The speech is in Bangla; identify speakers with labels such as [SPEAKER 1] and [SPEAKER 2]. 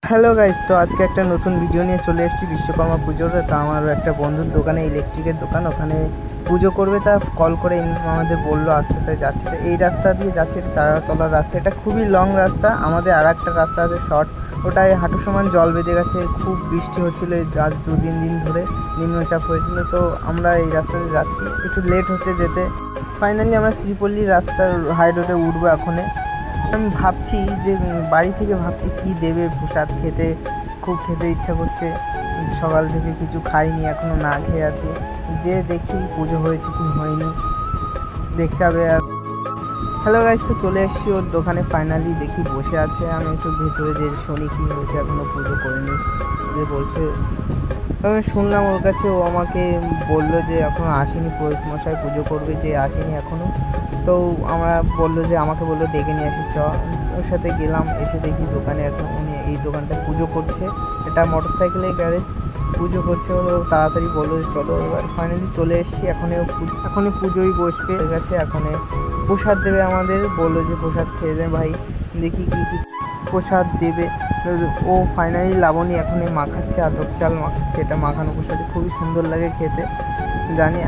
[SPEAKER 1] হ্যালো গাইস, তো আজকে একটা নতুন ভিডিও নিয়ে চলে এসেছি বিশ্বকর্মা পুজোর। তো আমার একটা বন্ধুর দোকানে, ইলেকট্রিকের দোকান, ওখানে পুজো করবে। তা কল করে আমাদের বললো আসতে, তাই যাচ্ছে। তো এই রাস্তা দিয়ে যাচ্ছে, এটা চারতলার রাস্তা, এটা খুবই লং রাস্তা। আমাদের আর একটা রাস্তা আছে শর্ট, ওটায় হাঁটু সমান জল বেঁধে গেছে। খুব বৃষ্টি হচ্ছিলো আজ 2-3 দিন ধরে, নিম্নচাপ হয়েছিল। তো আমরা এই রাস্তাতে যাচ্ছি, একটু লেট হচ্ছে যেতে। ফাইনালি আমরা শ্রীপল্লীর রাস্তার হাই রোডে উঠবো এখনে। আমি ভাবছি যে বাড়ি থেকে ভাবছি কি দেবে প্রসাদ, খুব খেতে ইচ্ছা করছে। সকাল থেকে কিছু খাইনি, এখনো না খেয়ে আছি। যে দেখি পুজো হয়েছে কি হয়নি দেখতে হবে। আর হ্যালো গাইস, তো চলে এসেছি ওর দোকানে। ফাইনালি দেখি বসে আছে। আমি একটু ভেতরে যে শুনি কি হয়েছে, এখনো পুজো করিনি যে বলছে। আমি শুনলাম ওর কাছে, ও আমাকে বললো যে এখনও আসেনি, পুরোহিত মশাই পুজো করবে, যে আসেনি এখনও। তো আমরা বললো যে, আমাকে বললো ডেকে নিয়ে আসি চ। ওর সাথে গেলাম, এসে দেখি দোকানে এখন উনি এই দোকানটা পুজো করছে। এটা মোটরসাইকেলের গ্যারেজ, পুজো করছে। ও তাড়াতাড়ি বললো যে চলো। এবার ফাইনালি চলে এসেছি। এখনই পুজোই বসবে, হয়ে গেছে। এখনই প্রসাদ দেবে আমাদের, বললো যে প্রসাদ খেয়ে দেবে ভাই। দেখি কী কী প্রসাদ দেবে। ও ফাইনালি লাবণী এখনই মাখাচ্ছে, আতপ চাল মাখাচ্ছে। এটা মাখানো প্রসাদ খুবই সুন্দর লাগে খেতে, জানি।